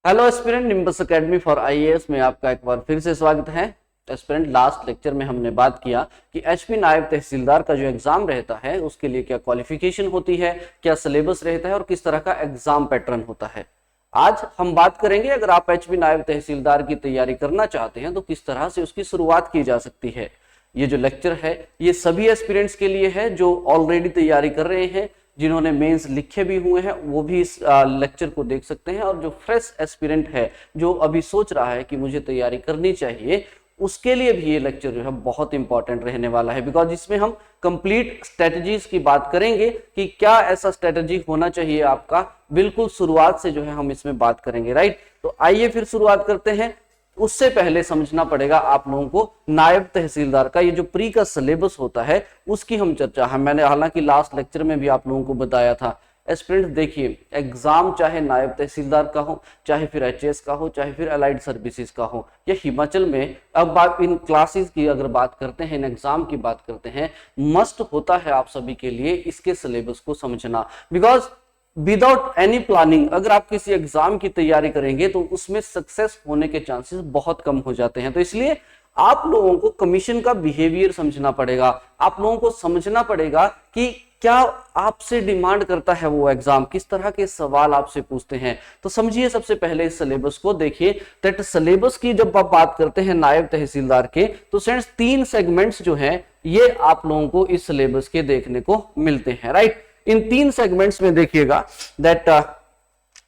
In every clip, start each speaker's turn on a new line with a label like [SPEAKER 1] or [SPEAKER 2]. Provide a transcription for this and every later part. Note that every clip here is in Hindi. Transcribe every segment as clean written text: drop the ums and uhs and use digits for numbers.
[SPEAKER 1] Hello aspirant, nimbus academy for IAS में आपका एक बार फिर से स्वागत है। एस्पिरेंट, लास्ट लेक्चर में हमने बात किया कि एचपी नायब तहसीलदार का जो एग्जाम रहता है उसके लिए क्या क्वालिफिकेशन होती है, क्या सिलेबस रहता है और किस तरह का एग्जाम पैटर्न होता है। आज हम बात करेंगे अगर आप एचपी नायब तहसीलदार की तैयारी करना चाहते हैं तो किस तरह से उसकी शुरुआत की जा सकती है। ये जो लेक्चर है ये सभी एस्पिरेंट्स के लिए है जो ऑलरेडी तैयारी कर रहे हैं, जिन्होंने मेंस लिखे भी हुए हैं वो भी इस लेक्चर को देख सकते हैं, और जो फ्रेश एस्पिरेंट है जो अभी सोच रहा है कि मुझे तैयारी करनी चाहिए उसके लिए भी ये लेक्चर जो है बहुत इंपॉर्टेंट रहने वाला है। बिकॉज इसमें हम कंप्लीट स्ट्रेटजीज की बात करेंगे कि क्या ऐसा स्ट्रेटजी होना चाहिए आपका, बिल्कुल शुरुआत से जो है हम इसमें बात करेंगे। राइट, तो आइए फिर शुरुआत करते हैं। उससे पहले समझना पड़ेगा आप लोगों को नायब तहसीलदार का ये जो प्री का सिलेबस होता है उसकी हम चर्चा है। मैंने हालांकि लास्ट लेक्चर में भी आप लोगों को बताया था। एस्पिरेंट देखिए, एग्जाम चाहे नायब तहसीलदार का हो, चाहे फिर एचएएस का हो, चाहे फिर अलाइड सर्विसेज का हो, या हिमाचल में अब आप इन क्लासेस की अगर बात करते हैं, इन एग्जाम की बात करते हैं, मस्ट होता है आप सभी के लिए इसके सिलेबस को समझना। बिकॉज विदाउट एनी प्लानिंग अगर आप किसी एग्जाम की तैयारी करेंगे तो उसमें सक्सेस होने के चांसेस बहुत कम हो जाते हैं। तो इसलिए आप लोगों को कमीशन का बिहेवियर समझना पड़ेगा, आप लोगों को समझना पड़ेगा कि क्या आपसे डिमांड करता है वो एग्जाम, किस तरह के सवाल आपसे पूछते हैं। तो समझिए सबसे पहले इस सिलेबस को देखिए। दैट सिलेबस की जब आप बात करते हैं नायब तहसीलदार के तो फ्रेंड्स 3 सेगमेंट्स जो हैं ये आप लोगों को इस सिलेबस के देखने को मिलते हैं। राइट, इन 3 सेगमेंट्स में देखिएगा दैट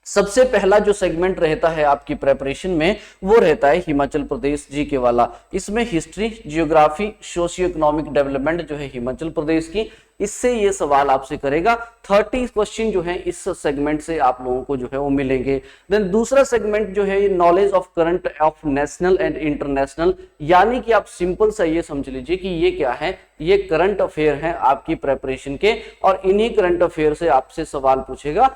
[SPEAKER 1] सबसे पहला जो सेगमेंट रहता है आपकी प्रेपरेशन में वो रहता है हिमाचल प्रदेश जीके वाला। इसमें history, geography, socio economic development जो है हिमाचल प्रदेश की, इससे ये सवाल आपसे करेगा। 30 क्वेश्चन जो है इस सेगमेंट से आप लोगों को जो है वो मिलेंगे। देन दूसरा सेगमेंट जो है knowledge of current of national and international, यानी कि आप सिंपल सा ये समझ लीजिए कि ये क्या है, ये करंट अफेयर है आपकी प्रेपरेशन के, और इन्हीं करंट अफेयर से आपसे सवाल पूछेगा।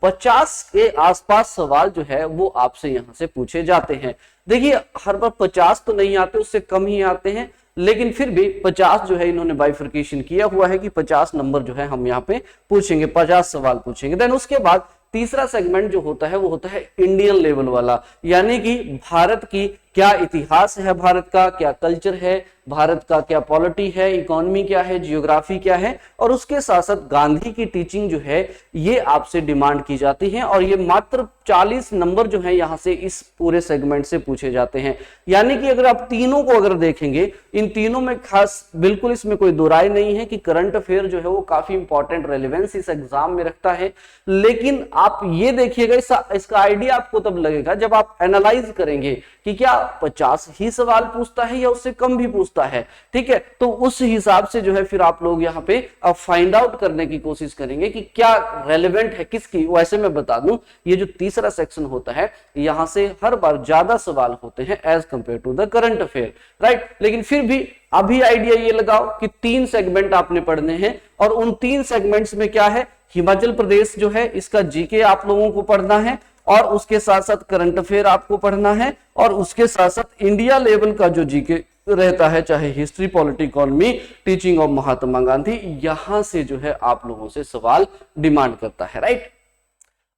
[SPEAKER 1] 50 के आसपास सवाल जो है वो आपसे यहां से पूछे जाते हैं। देखिए हर बार 50 तो नहीं आते, उससे कम ही आते हैं, लेकिन फिर भी 50 जो है इन्होंने बाइफर्केशन किया हुआ है कि 50 नंबर जो है हम यहाँ पे पूछेंगे, 50 सवाल पूछेंगे। देन उसके बाद तीसरा सेगमेंट जो होता है वो होता है इंडियन लेवल वाला, यानी कि भारत की क्या इतिहास है, भारत का क्या कल्चर है, भारत का क्या पॉलिटी है, इकोनॉमी क्या है, जियोग्राफी क्या है, और उसके साथ साथ गांधी की टीचिंग जो है ये आपसे डिमांड की जाती है। और ये मात्र 40 नंबर जो है यहां से इस पूरे सेगमेंट से पूछे जाते हैं। यानी कि अगर आप तीनों को अगर देखेंगे, इन तीनों में खास बिल्कुल इसमें कोई दो राय नहीं है कि करंट अफेयर जो है वो काफी इंपॉर्टेंट रेलेवेंस इस एग्जाम में रखता है। लेकिन आप ये देखिएगा, इसका आइडिया आपको तब लगेगा जब आप एनालाइज करेंगे कि क्या 50 ही सवाल पूछता है या उससे कम भी पूछता है। ठीक है, तो उस हिसाब से जो है फिर आप लोग यहाँ पे फाइंड आउट करने की कोशिश करेंगे कि क्या रेलेवेंट है किसकी। वैसे मैं बता दूं, ये जो तीसरा सेक्शन होता है यहां से हर बार ज्यादा सवाल होते हैं as compare to the current affair. Right, लेकिन फिर भी अभी आइडिया ये लगाओ कि 3 सेगमेंट आपने पढ़ने हैं, और उन 3 सेगमेंट्स में क्या है, हिमाचल प्रदेश जो है इसका जीके आप लोगों को पढ़ना है, और उसके साथ साथ करंट अफेयर आपको पढ़ना है, और उसके साथ साथ इंडिया लेवल का जो जीके रहता है, चाहे history, polity, economy, teaching of Mahatma Gandhi, यहां से जो है आप लोगों से सवाल डिमांड करता है। राइट,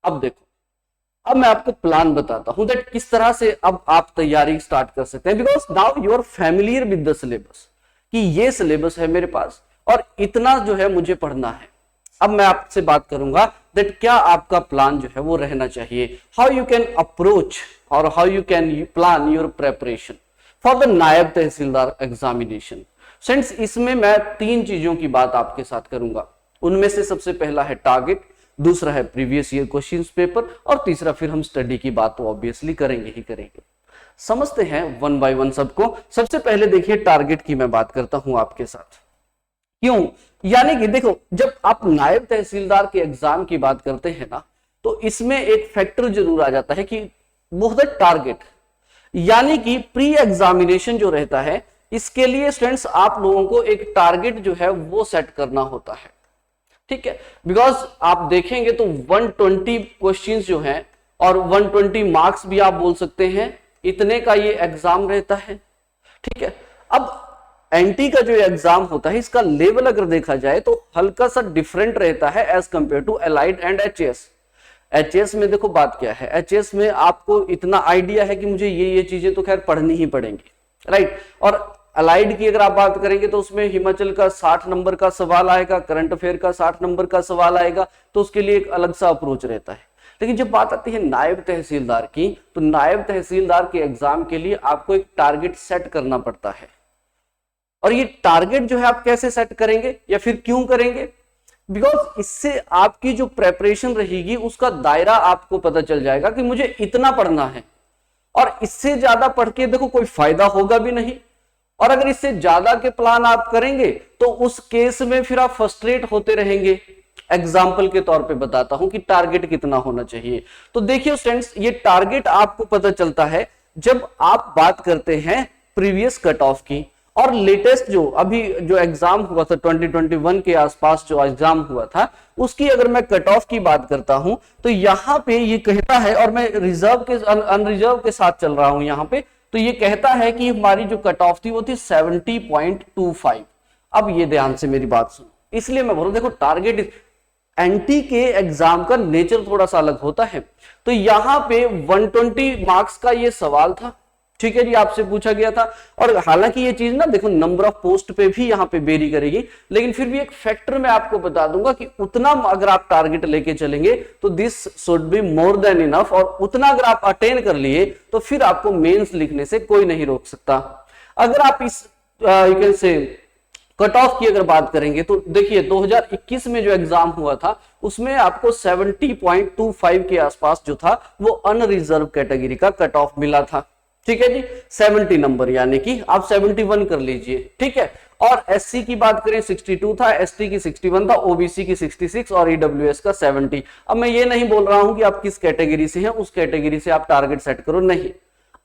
[SPEAKER 1] अब देखो, अब मैं आपको प्लान बताता हूं दैट किस तरह से अब आप तैयारी स्टार्ट कर सकते हैं। Because now you are familiar with the syllabus कि ये सिलेबस है मेरे पास और इतना जो है मुझे पढ़ना है। अब मैं आपसे बात करूंगा दैट क्या आपका प्लान जो है वो रहना चाहिए, हाउ यू कैन अप्रोच और how you can plan your preparation for the नायब तहसीलदार एग्जामिनेशन। फ्रेंड्स, इसमें मैं 3 चीजों की बात आपके साथ करूंगा। उनमें से सबसे पहला है टारगेट, दूसरा है प्रीवियस ईयर क्वेश्चंस पेपर, और तीसरा फिर हम स्टडी की बात तो ऑब्वियसली करेंगे ही करेंगे। समझते हैं वन बाय वन सबको। सबसे पहले देखिए टारगेट की मैं बात करता हूं आपके साथ। क्यों? यानी कि देखो, जब आप नायब तहसीलदार के एग्जाम की बात करते हैं ना, तो इसमें एक फैक्टर जरूर आ जाता है कि वो है टारगेट। यानी कि प्री एग्जामिनेशन जो रहता है इसके लिए स्टूडेंट्स आप लोगों को एक टारगेट जो है वो सेट करना होता है। ठीक है, बिकॉज आप देखेंगे तो 120 क्वेश्चंस जो हैं और 120 मार्क्स भी आप बोल सकते हैं, इतने का ये एग्जाम रहता है। ठीक है, अब एनटी का जो एग्जाम होता है इसका लेवल अगर देखा जाए तो हल्का सा डिफरेंट रहता है as compare to allied and HAS. HS में देखो बात क्या है, एचएस में आपको इतना आइडिया है कि मुझे ये चीजें तो खैर पढ़नी ही पड़ेंगी, राइट। और अलाइड की अगर आप बात करेंगे तो उसमें हिमाचल का 60 नंबर का सवाल आएगा, करंट अफेयर का 60 नंबर का सवाल आएगा, तो उसके लिए एक अलग सा अप्रोच रहता है। लेकिन जब बात आती है नायब तहसीलदार की, तो नायब तहसीलदार के एग्जाम के लिए आपको एक टारगेट सेट करना पड़ता है। और ये टारगेट जो है आप कैसे सेट करेंगे या फिर क्यों करेंगे? बिकॉज इससे आपकी जो प्रेपरेशन रहेगी उसका दायरा आपको पता चल जाएगा कि मुझे इतना पढ़ना है, और इससे ज्यादा पढ़ के देखो कोई फायदा होगा भी नहीं। और अगर इससे ज्यादा के प्लान आप करेंगे तो उस केस में फिर आप फ्रस्ट्रेट होते रहेंगे। एग्जाम्पल के तौर पे बताता हूं कि टारगेट कितना होना चाहिए। तो देखिए स्टूडेंट्स, ये टारगेट आपको पता चलता है जब आप बात करते हैं प्रीवियस कट ऑफ की और लेटेस्ट जो अभी जो एग्जाम हुआ था 2021 के आसपास जो एग्जाम हुआ था उसकी अगर मैं कट ऑफ की बात करता हूं तो यहां पे ये कहता है, और मैं रिजर्व के अनरिजर्व के साथ चल रहा हूं यहां पे, तो ये कहता है कि हमारी जो कट ऑफ थी वो थी 70.25। अब ये ध्यान से मेरी बात सुनो, इसलिए मैं बोलूं देखो टारगेट एनटी के एग्जाम का नेचर थोड़ा सा अलग होता है। तो यहां पे 120 मार्क्स का ये सवाल था, ठीक है जी, आपसे पूछा गया था। और हालांकि ये चीज ना देखो नंबर ऑफ पोस्ट पे भी यहाँ पे वेरी करेगी, लेकिन फिर भी एक फैक्टर मैं आपको बता दूंगा कि उतना अगर आप टारगेट लेके चलेंगे तो this should be more than enough, और उतना अगर आप अटेन कर लिए तो फिर आपको मेंस लिखने से कोई नहीं रोक सकता। अगर आप इस you can say cut off की अगर बात करेंगे तो देखिए 2021 में जो एग्जाम हुआ था उसमें आपको 70.25 के आसपास जो था वो अनरिजर्व कैटेगरी का कट ऑफ मिला था, ठीक है जी, 70 नंबर, यानी कि आप 71 कर लीजिए, ठीक है। और एससी की बात करें 62 था, एसटी की 61 था, ओबीसी की 66 और ईडब्ल्यूएस का 70। अब मैं ये नहीं बोल रहा हूं कि आप किस कैटेगरी से हैं उस कैटेगरी से आप टारगेट सेट करो, नहीं,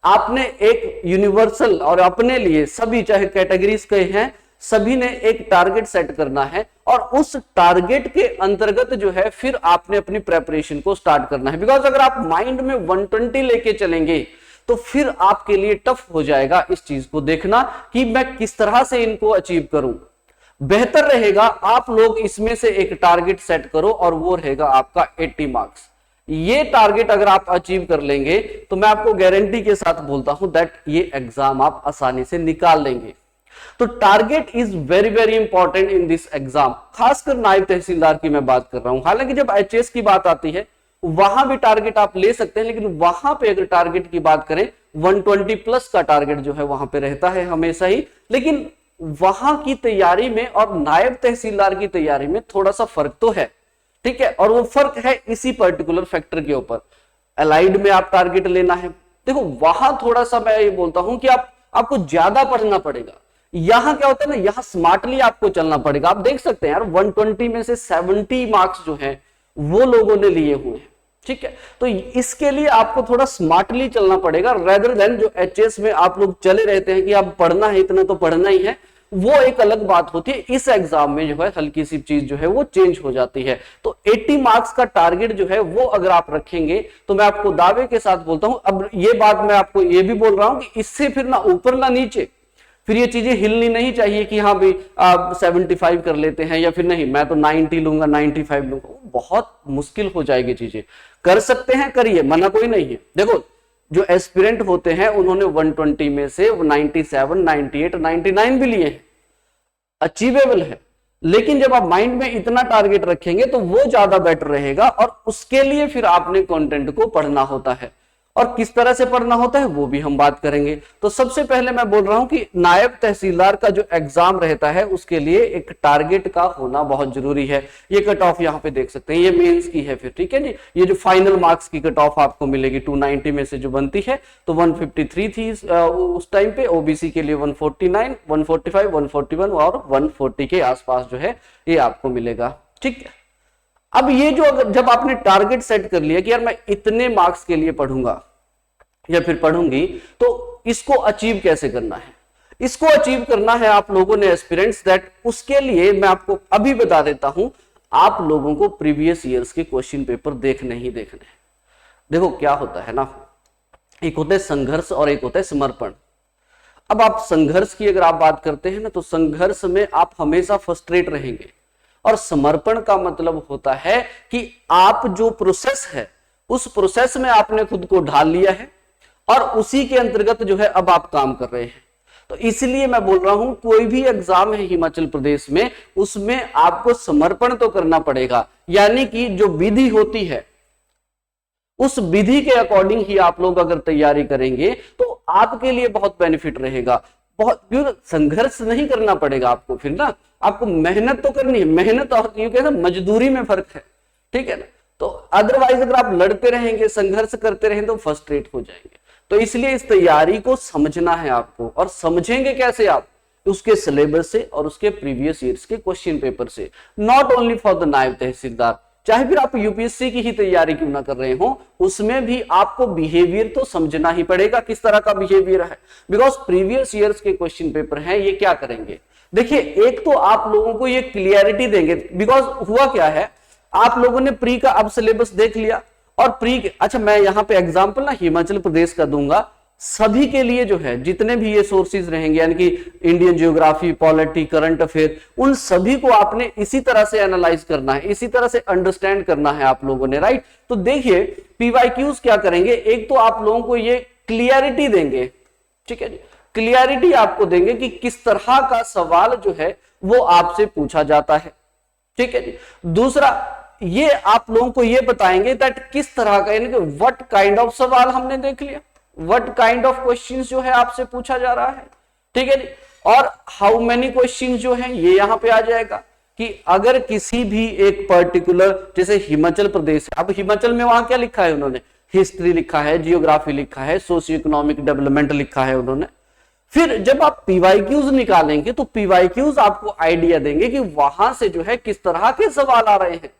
[SPEAKER 1] आपने एक यूनिवर्सल और अपने लिए सभी चाहे कैटेगरीज के हैं सभी ने एक टारगेट सेट करना है, और उस टारगेट के अंतर्गत जो है फिर आपने अपनी प्रेपरेशन को स्टार्ट करना है। बिकॉज अगर आप माइंड में 120 लेके चलेंगे तो फिर आपके लिए टफ हो जाएगा इस चीज को देखना कि मैं किस तरह से इनको अचीव करूं। बेहतर रहेगा आप लोग इसमें से एक टारगेट सेट करो और वो रहेगा आपका 80 मार्क्स। ये टारगेट अगर आप अचीव कर लेंगे तो मैं आपको गारंटी के साथ बोलता हूं दैट ये एग्जाम आप आसानी से निकाल लेंगे। तो target is very very important in this exam, खासकर नायब तहसीलदार की मैं बात कर रहा हूं। हालांकि जब एचएस की बात आती है वहां भी टारगेट आप ले सकते हैं, लेकिन वहां पे अगर टारगेट की बात करें 120 प्लस का टारगेट जो है वहां पे रहता है हमेशा ही। लेकिन वहां की तैयारी में और नायब तहसीलदार की तैयारी में थोड़ा सा फर्क तो है, ठीक है, और वो फर्क है इसी पर्टिकुलर फैक्टर के ऊपर। अलाइड में आप टारगेट लेना है, देखो वहां थोड़ा सा मैं ये बोलता हूं कि आपको ज्यादा पढ़ना पड़ेगा। यहां क्या होता है ना, यहां स्मार्टली आपको चलना पड़ेगा। आप देख सकते हैं यार 120 में से 70 मार्क्स जो है वो लोगों ने लिए हुए हैं, ठीक है। तो इसके लिए आपको थोड़ा स्मार्टली चलना पड़ेगा, रेदर देन जो एचएस में आप लोग चले रहते हैं कि आप पढ़ना है इतना तो पढ़ना ही है, वो एक अलग बात होती है। इस एग्जाम में जो है हल्की सी चीज जो है वो चेंज हो जाती है। तो 80 मार्क्स का टारगेट जो है वो अगर आप रखेंगे तो मैं आपको दावे के साथ बोलता हूं, अब ये बात मैं आपको ये भी बोल रहा हूं कि इससे फिर ना ऊपर ना नीचे फिर ये चीजें हिलनी नहीं चाहिए कि हाँ भाई आप 75 कर लेते हैं या फिर नहीं मैं तो 90 लूंगा 95 लूंगा, बहुत मुश्किल हो जाएगी। चीजें कर सकते हैं करिए, मना कोई नहीं है। देखो जो एस्पिरेंट होते हैं उन्होंने 120 में से 97, 98, 99 भी लिए हैं, अचीवेबल है। लेकिन जब आप माइंड में इतना टारगेट रखेंगे तो वो ज्यादा बेटर रहेगा, और उसके लिए फिर आपने कंटेंट को पढ़ना होता है, और किस तरह से पढ़ना होता है वो भी हम बात करेंगे। तो सबसे पहले मैं बोल रहा हूं कि नायब तहसीलदार का जो एग्जाम रहता है उसके लिए एक टारगेट का होना बहुत जरूरी है। ये कट ऑफ यहाँ पे देख सकते हैं, ये मेंस की है फिर, ठीक है जी। ये जो फाइनल मार्क्स की कट ऑफ आपको मिलेगी 290 में से जो बनती है, तो 153 थी उस टाइम पे, ओबीसी के लिए 149, 145, 141 और 140 के आसपास जो है ये आपको मिलेगा, ठीक है। अब ये जो अगर जब आपने टारगेट सेट कर लिया कि यार मैं इतने मार्क्स के लिए पढ़ूंगा या फिर पढ़ूंगी, तो इसको अचीव कैसे करना है? इसको अचीव करना है आप लोगों ने एस्पिरेंट्स दैट, उसके लिए मैं आपको अभी बता देता हूं, आप लोगों को प्रीवियस ईयर्स के क्वेश्चन पेपर देखने ही देखने। देखो क्या होता है ना, एक होता है संघर्ष और एक होता है समर्पण। अब आप संघर्ष की अगर आप बात करते हैं ना, तो संघर्ष में आप हमेशा फ्रस्ट्रेट रहेंगे, और समर्पण का मतलब होता है कि आप जो प्रोसेस है उस प्रोसेस में आपने खुद को ढाल लिया है और उसी के अंतर्गत जो है अब आप काम कर रहे हैं। तो इसलिए मैं बोल रहा हूं कोई भी एग्जाम है हिमाचल प्रदेश में, उसमें आपको समर्पण तो करना पड़ेगा, यानी कि जो विधि होती है उस विधि के अकॉर्डिंग ही आप लोग अगर तैयारी करेंगे तो आपके लिए बहुत बेनिफिट रहेगा। बहुत संघर्ष नहीं करना पड़ेगा आपको, फिर ना आपको मेहनत तो करनी है, मेहनत और ये कहते हैं मजदूरी में फर्क है, ठीक है ना। तो अदरवाइज अगर आप लड़ते रहेंगे, संघर्ष करते रहेंगे तो फ्रस्ट्रेट हो जाएंगे। तो इसलिए इस तैयारी को समझना है आपको, और समझेंगे कैसे आप? उसके सिलेबस से और उसके प्रीवियस ईयर्स के क्वेश्चन पेपर से, नॉट ओनली फॉर द नायब तहसीलदार, चाहे फिर आप यूपीएससी की ही तैयारी क्यों ना कर रहे हो, उसमें भी आपको बिहेवियर तो समझना ही पड़ेगा, किस तरह का बिहेवियर है। बिकॉज प्रीवियस ईयर्स के क्वेश्चन पेपर हैं, ये क्या करेंगे? देखिए, एक तो आप लोगों को ये क्लियरिटी देंगे, बिकॉज हुआ क्या है, आप लोगों ने प्री का अब सिलेबस देख लिया और प्री, अच्छा मैं यहां पे एग्जांपल ना हिमाचल प्रदेश का दूंगा, सभी के लिए जो है जितने भी ये सोर्सेज रहेंगे, यानी कि Indian geography, polity, current affair, उन सभी को आपने इसी तरह से एनालाइज करना है, इसी तरह से अंडरस्टैंड करना है आप लोगों ने, राइट। तो देखिए पीवाईक्यूज क्या करेंगे, एक तो आप लोगों को ये क्लियरिटी देंगे, ठीक है जी, क्लियरिटी आपको देंगे कि किस तरह का सवाल जो है वो आपसे पूछा जाता है, ठीक है जी। दूसरा, ये आप लोगों को ये बताएंगे दैट किस तरह का, यानी कि व्हाट काइंड ऑफ सवाल हमने देख लिया, व्हाट काइंड ऑफ क्वेश्चंस जो है आपसे पूछा जा रहा है, ठीक है जी। और हाउ मेनी क्वेश्चंस जो है ये यहां पे आ जाएगा कि अगर किसी भी एक पर्टिकुलर, जैसे हिमाचल प्रदेश, अब हिमाचल में वहां क्या लिखा है उन्होंने, हिस्ट्री लिखा है, जियोग्राफी लिखा है, सोशियो इकोनॉमिक डेवलपमेंट लिखा है उन्होंने। फिर जब आप पीवाईक्यूज निकालेंगे तो पीवाईक्यूज आपको आइडिया देंगे कि वहां से जो है किस तरह के सवाल आ रहे हैं,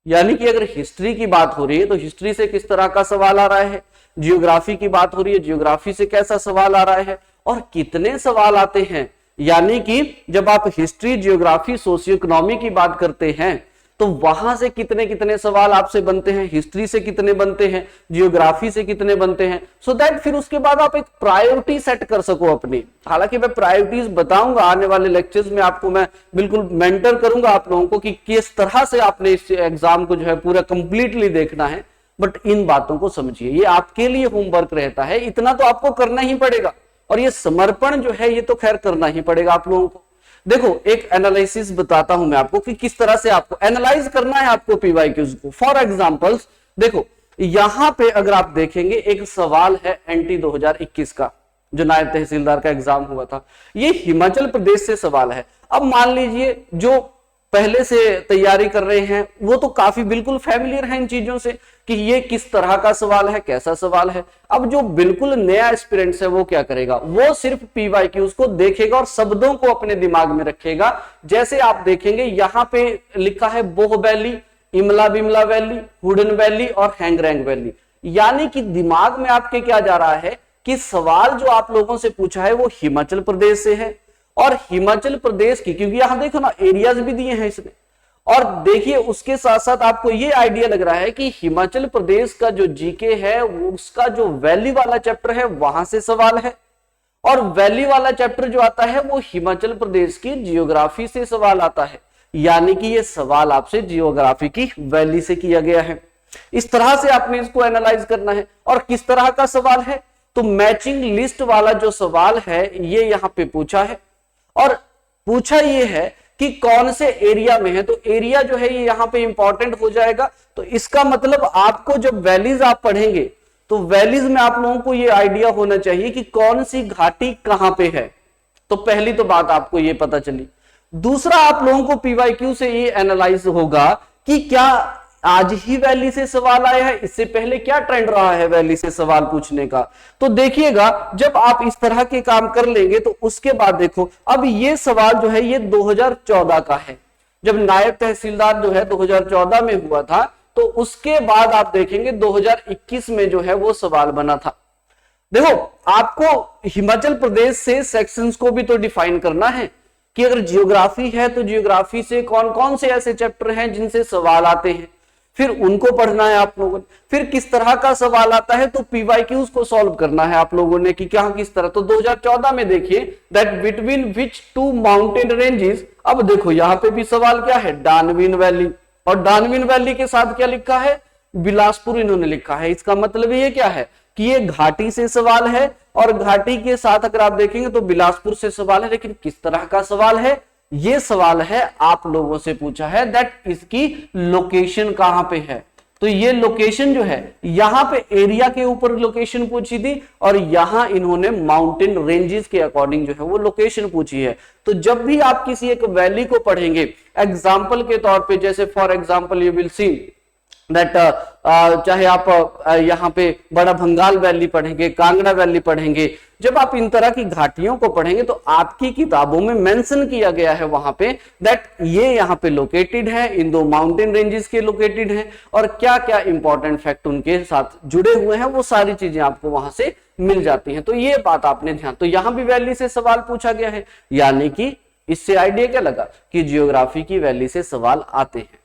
[SPEAKER 1] यानी कि अगर हिस्ट्री की बात हो रही है तो हिस्ट्री से किस तरह का सवाल आ रहा है, जियोग्राफी की बात हो रही है, जियोग्राफी से कैसा सवाल आ रहा है, और कितने सवाल आते हैं। यानी कि जब आप हिस्ट्री, जियोग्राफी, सोशियो इकोनॉमी की बात करते हैं तो वहां से कितने कितने सवाल आपसे बनते हैं, हिस्ट्री से कितने बनते हैं, जियोग्राफी से कितने बनते हैं, सो दैट फिर उसके बाद आप एक प्रायोरिटी सेट कर सको अपनी। हालांकि मैं प्रायोरिटीज बताऊंगा आने वाले लेक्चर्स में, आपको मैं बिल्कुल मेंटर करूंगा आप लोगों को कि किस तरह से आपने इस एग्जाम को जो है पूरा कंप्लीटली देखना है। बट इन बातों को समझिए, ये आपके लिए होमवर्क रहता है, इतना तो आपको करना ही पड़ेगा, और ये समर्पण जो है ये तो खैर करना ही पड़ेगा आप लोगों को। देखो एक एनालिसिस बताता हूं मैं आपको कि किस तरह से आपको एनालाइज करना है आपको पीवाईक्यूज को। फॉर एग्जांपल्स देखो, यहां पे अगर आप देखेंगे एक सवाल है एनटी 2021 का, जो नायब तहसीलदार का एग्जाम हुआ था, ये हिमाचल प्रदेश से सवाल है। अब मान लीजिए जो पहले से तैयारी कर रहे हैं वो तो काफी बिल्कुल फैमिलियर है इन चीजों से कि ये किस तरह का सवाल है, कैसा सवाल है। अब जो बिल्कुल नया एस्पिरेंट्स है वो क्या करेगा, वो सिर्फ पीवाईक्यूज को देखेगा और शब्दों को अपने दिमाग में रखेगा। जैसे आप देखेंगे यहां पे लिखा है Boh valley, Imla Bimla valley, Hudan valley और हैंगरैंग वैली, यानी कि दिमाग में आपके क्या जा रहा है कि सवाल जो आप लोगों से पूछा है वो हिमाचल प्रदेश से है, और हिमाचल प्रदेश की, क्योंकि यहां देखो ना एरियाज भी दिए हैं इसने, और देखिए उसके साथ साथ आपको ये आइडिया लग रहा है कि हिमाचल प्रदेश का जो जीके है उसका जो वैली वाला चैप्टर है वहां से सवाल है, और वैली वाला चैप्टर जो आता है वो हिमाचल प्रदेश की जियोग्राफी से सवाल आता है, यानी कि ये सवाल आपसे जियोग्राफी की वैली से किया गया है। इस तरह से आपने इसको एनालाइज करना है। और किस तरह का सवाल है, तो मैचिंग लिस्ट वाला जो सवाल है ये यहां पे पूछा है, और पूछा ये है कि कौन से एरिया में है, तो एरिया जो है ये यहां पे इंपॉर्टेंट हो जाएगा। तो इसका मतलब आपको जब वैलीज आप पढ़ेंगे तो वैलीज में आप लोगों को ये आइडिया होना चाहिए कि कौन सी घाटी कहां पे है। तो पहली तो बात आपको ये पता चली। दूसरा, आप लोगों को पीवाईक्यू से ये एनालाइज होगा कि क्या आज ही वैली से सवाल आया है, इससे पहले क्या ट्रेंड रहा है वैली से सवाल पूछने का। तो देखिएगा जब आप इस तरह के काम कर लेंगे तो उसके बाद देखो, अब ये सवाल जो है ये 2014 का है, जब नायब तहसीलदार जो है 2014 में हुआ था, तो उसके बाद आप देखेंगे 2021 में जो है वो सवाल बना था। देखो आपको हिमाचल प्रदेश से सेक्शंस को भी तो डिफाइन करना है कि अगर जियोग्राफी है तो जियोग्राफी से कौन कौन से ऐसे चैप्टर हैं जिनसे सवाल आते हैं। फिर उनको पढ़ना है आप लोगों ने। फिर किस तरह का सवाल आता है तो पीवाईक्यूज को सॉल्व करना है आप लोगों ने कि क्या किस तरह। तो 2014 में देखिए that between which two mountain ranges, अब देखो यहां पे भी सवाल क्या है, डानविन वैली, और डानविन वैली के साथ क्या लिखा है, बिलासपुर इन्होंने लिखा है। इसका मतलब ये क्या है कि ये घाटी से सवाल है और घाटी के साथ अगर आप देखेंगे तो बिलासपुर से सवाल है। लेकिन किस तरह का सवाल है, ये सवाल है आप लोगों से पूछा है दैट इसकी लोकेशन कहां पे है। तो ये लोकेशन जो है यहां पे एरिया के ऊपर लोकेशन पूछी थी और यहां इन्होंने माउंटेन रेंजेस के अकॉर्डिंग जो है वो लोकेशन पूछी है। तो जब भी आप किसी एक वैली को पढ़ेंगे एग्जाम्पल के तौर पे, जैसे for example you will see that चाहे आप यहाँ पे बड़ा भंगाल वैली पढ़ेंगे, कांगड़ा वैली पढ़ेंगे, जब आप इन तरह की घाटियों को पढ़ेंगे तो आपकी किताबों में मेंशन किया गया है वहां पे दैट ये यहाँ पे लोकेटेड है, इन दो माउंटेन रेंजेस के लोकेटेड है और क्या क्या इंपॉर्टेंट फैक्ट उनके साथ जुड़े हुए हैं, वो सारी चीजें आपको वहां से मिल जाती हैं। तो ये बात आपने ध्यान, तो यहां भी वैली से सवाल पूछा गया है, यानी कि इससे आइडिया क्या लगा कि जियोग्राफी की वैली से सवाल आते हैं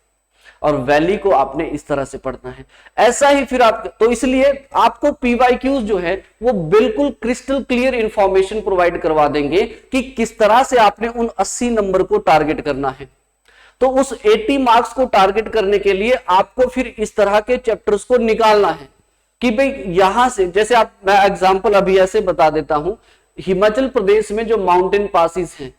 [SPEAKER 1] और वैली को आपने इस तरह से पढ़ना है। ऐसा ही फिर आप, तो इसलिए आपको पीवाईक्यूज जो है वो बिल्कुल क्रिस्टल क्लियर इंफॉर्मेशन प्रोवाइड करवा देंगे कि किस तरह से आपने उन 80 नंबर को टारगेट करना है। तो उस 80 मार्क्स को टारगेट करने के लिए आपको फिर इस तरह के चैप्टर्स को निकालना है कि भाई यहां से, जैसे आप, मैं एग्जांपल अभी ऐसे बता देता हूं, हिमाचल प्रदेश में जो माउंटेन पासिस हैं,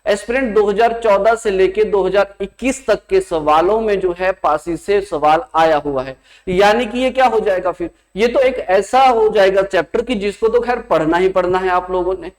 [SPEAKER 1] एस्पिरेंट 2014 से लेके 2021 तक के सवालों में जो है पासिस से सवाल आया हुआ है। यानी कि ये क्या हो जाएगा, फिर ये तो एक ऐसा हो जाएगा चैप्टर कि जिसको तो खैर पढ़ना ही पढ़ना है आप लोगों ने।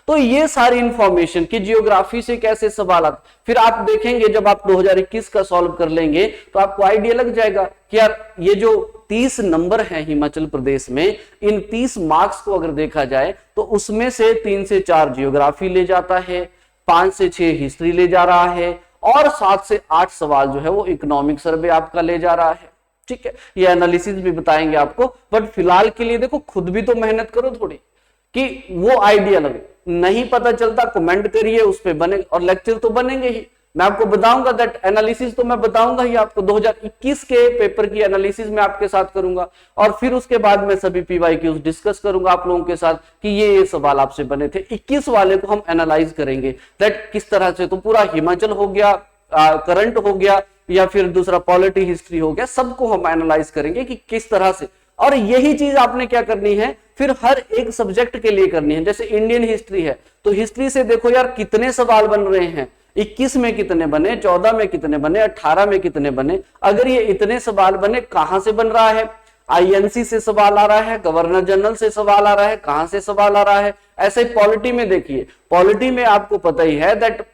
[SPEAKER 1] तो ये सारी इंफॉर्मेशन कि जियोग्राफी से कैसे सवाल आते, फिर आप देखेंगे जब आप 2021 का सॉल्व कर लेंगे तो आपको आइडिया लग जाएगा कि यार ये जो 30 नंबर है हिमाचल प्रदेश में, इन 30 मार्क्स को अगर देखा जाए तो उसमें से 3 से 4 जियोग्राफी ले जाता है, 5 से 6 हिस्ट्री ले जा रहा है और 7 से 8 सवाल जो है वो इकोनॉमिक सर्वे आपका ले जा रहा है। ठीक है, ये एनालिसिस भी बताएंगे आपको, बट फिलहाल के लिए देखो खुद भी तो मेहनत करो थोड़ी कि वो आइडिया लगे। नहीं पता चलता कमेंट करिए, उस पे बने और लेक्चर तो बनेंगे ही। मैं आपको बताऊंगा दैट एनालिसिस तो मैं बताऊंगा ही आपको, 2021 के पेपर की एनालिसिस मैं आपके साथ करूंगा और फिर उसके बाद मैं सभी पीवाईक्यूज डिस्कस करूंगा आप लोगों के साथ कि ये सवाल आपसे बने थे। 21 वाले को हम एनालाइज करेंगे दैट किस तरह से, तो पूरा हिमाचल हो गया, करंट हो गया या फिर दूसरा पॉलिटी हिस्ट्री हो गया, सबको हम एनालाइज करेंगे कि किस तरह से। और यही चीज आपने क्या करनी है फिर हर एक सब्जेक्ट के लिए करनी है। जैसे इंडियन हिस्ट्री है तो हिस्ट्री से देखो यार कितने सवाल बन रहे हैं, 21 में कितने बने, 14 में कितने बने, 18 में कितने बने। अगर ये इतने सवाल बने, कहां से बन रहा है, आईएनसी से सवाल आ रहा है, गवर्नर जनरल से सवाल आ रहा है, कहां से सवाल आ रहा है। ऐसे पॉलिटी में देखिए, पॉलिटी में आपको पता ही है दैट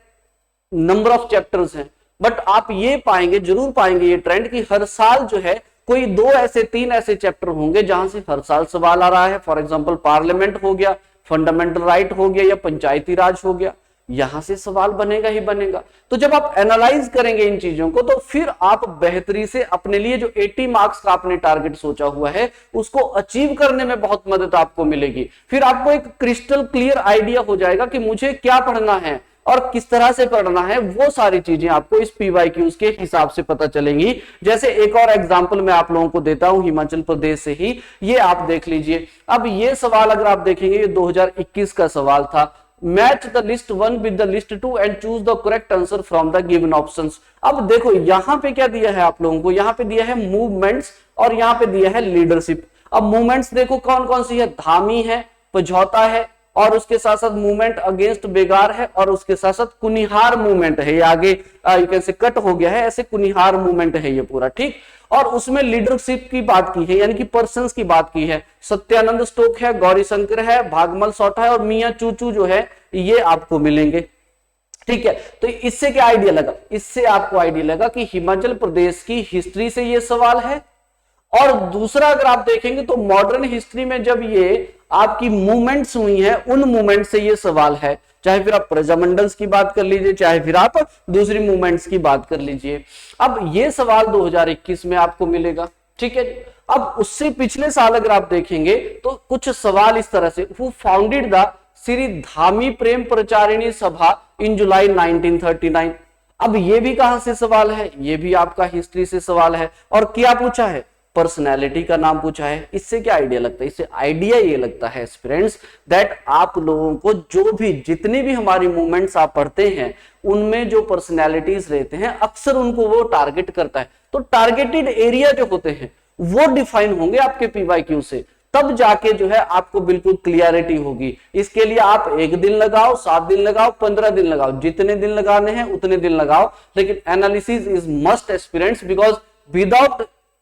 [SPEAKER 1] नंबर ऑफ चैप्टर्स हैं, बट आप ये पाएंगे, जरूर पाएंगे ये ट्रेंड कि हर साल जो है कोई 2 ऐसे 3 ऐसे चैप्टर होंगे जहां से हर साल सवाल आ रहा है। फॉर एग्जांपल पार्लियामेंट हो गया, फंडामेंटल राइट हो गया या पंचायती राज हो गया, यहां से सवाल बनेगा ही बनेगा। तो जब आप एनालाइज करेंगे इन चीजों को तो फिर आप बेहतरी से अपने लिए जो 80 मार्क्स का आपने टारगेट सोचा हुआ है उसको अचीव करने में बहुत मदद आपको मिलेगी। फिर आपको एक क्रिस्टल क्लियर आइडिया हो जाएगा कि मुझे क्या पढ़ना है और किस तरह से पढ़ना है। वो सारी चीजें आपको इस पीवाईक्यूज के हिसाब से पता चलेंगी। जैसे एक और एग्जांपल मैं आप लोगों को देता हूं हिमाचल प्रदेश से ही, ये आप देख लीजिए। अब ये सवाल अगर आप देखेंगे, ये 2021 का सवाल था, match the list 1 with the list 2 and choose the correct answer from the given options. अब देखो यहां पे क्या दिया है आप लोगों को, यहां पे दिया है मूवमेंट्स और यहां पे दिया है लीडरशिप। अब मूवमेंट्स देखो कौन कौन सी है, धामी है, पझौता है और उसके साथ साथ मूवमेंट अगेंस्ट बेगार है और उसके साथ साथ कुनिहार मूवमेंट है। ये आगे कैसे कट हो गया है, ऐसे कुनिहार मूवमेंट है ये पूरा, ठीक। और उसमें लीडरशिप की बात की है, यानी कि पर्संस की बात की है। सत्यानंद स्टोक है, गौरी शंकर है, भागमल सोठा है और मियां चूचू जो है ये आपको मिलेंगे, ठीक है। तो इससे क्या आइडिया लगा, इससे आपको आइडिया लगा कि हिमाचल प्रदेश की हिस्ट्री से ये सवाल है। और दूसरा अगर आप देखेंगे तो मॉडर्न हिस्ट्री में जब ये आपकी मूवमेंट्स हुई हैं उन मूवमेंट से ये सवाल है, चाहे फिर आप प्रजामंडल्स की बात कर लीजिए, चाहे फिर आप दूसरी मूवमेंट्स की बात कर लीजिए। अब ये सवाल 2021 में आपको मिलेगा, ठीक है। अब उससे पिछले साल अगर आप देखेंगे तो कुछ सवाल इस तरह से, who founded the Shri Dhami Prem Pracharini Sabha in जुलाई 1939। अब ये भी कहां से सवाल है, ये भी आपका हिस्ट्री से सवाल है। और क्या पूछा है, पर्सनैलिटी का नाम पूछा है। इससे क्या आइडिया लगता है, इससे आइडिया ये लगता है स्टूडेंट्स दैट आप लोगों को जो भी जितनी भी हमारी मूवमेंट्स आप पढ़ते हैं उनमें जो पर्सनैलिटीज रहते हैं अक्सर उनको वो टारगेट करता है। तो टारगेटेड एरिया जो होते हैं वो डिफाइन होंगे आपके पीवाईक्यू से, तब जाके जो है आपको बिल्कुल क्लियरिटी होगी। इसके लिए आप 1 दिन लगाओ, 7 दिन लगाओ, 15 दिन लगाओ, जितने दिन लगाने हैं उतने दिन लगाओ, लेकिन analysis is must aspirants, because without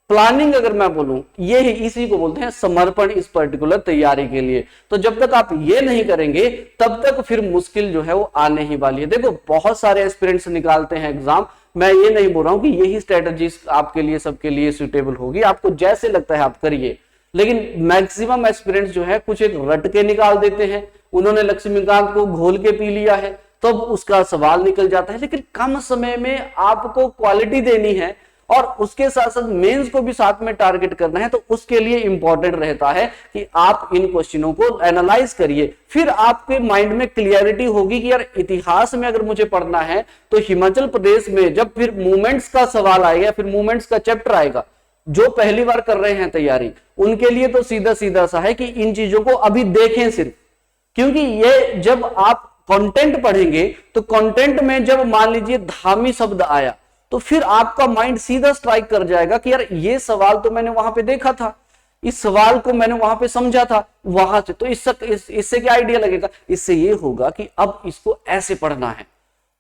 [SPEAKER 1] planning अगर मैं बोलूं ये इसी को बोलते हैं समर्पण इस पर्टिकुलर तैयारी के लिए। तो जब तक आप ये नहीं करेंगे तब तक फिर मुश्किल जो है वो आने ही वाली है। देखो बहुत सारे एस्पिरेंट्स निकालते हैं एग्जाम, मैं ये नहीं बोल रहा हूं कि यही स्ट्रेटजी आपके लिए सबके लिए सुटेबल होगी, आपको जैसे लगता है आप करिए, लेकिन मैक्सिमम एस्पिरेंट्स जो है कुछ एक रट के निकाल देते हैं। उन्होंने लक्ष्मीकांत को घोल के पी लिया है तो उसका सवाल निकल जाता है। लेकिन कम समय में आपको क्वालिटी देनी है और उसके साथ साथ मेंस को भी साथ में टारगेट करना है, तो उसके लिए इंपॉर्टेंट रहता है कि आप इन क्वेश्चनों को एनालाइज करिए। फिर आपके माइंड में क्लियरिटी होगी कि यार इतिहास में अगर मुझे पढ़ना है तो हिमाचल प्रदेश में जब फिर मूवमेंट्स का सवाल आएगा, फिर मूवमेंट्स का चैप्टर आएगा, जो पहली बार कर रहे हैं तैयारी उनके लिए तो सीधा सीधा सा है कि इन चीजों को अभी देखें सिर्फ, क्योंकि ये जब आप कंटेंट पढ़ेंगे तो कंटेंट में जब मान लीजिए धामी शब्द आया तो फिर आपका माइंड सीधा स्ट्राइक कर जाएगा कि यार ये सवाल तो मैंने वहां पे देखा था, इस सवाल को मैंने वहां पे समझा था वहां से, तो इससे क्या आइडिया लगेगा, इससे ये होगा कि अब इसको ऐसे पढ़ना है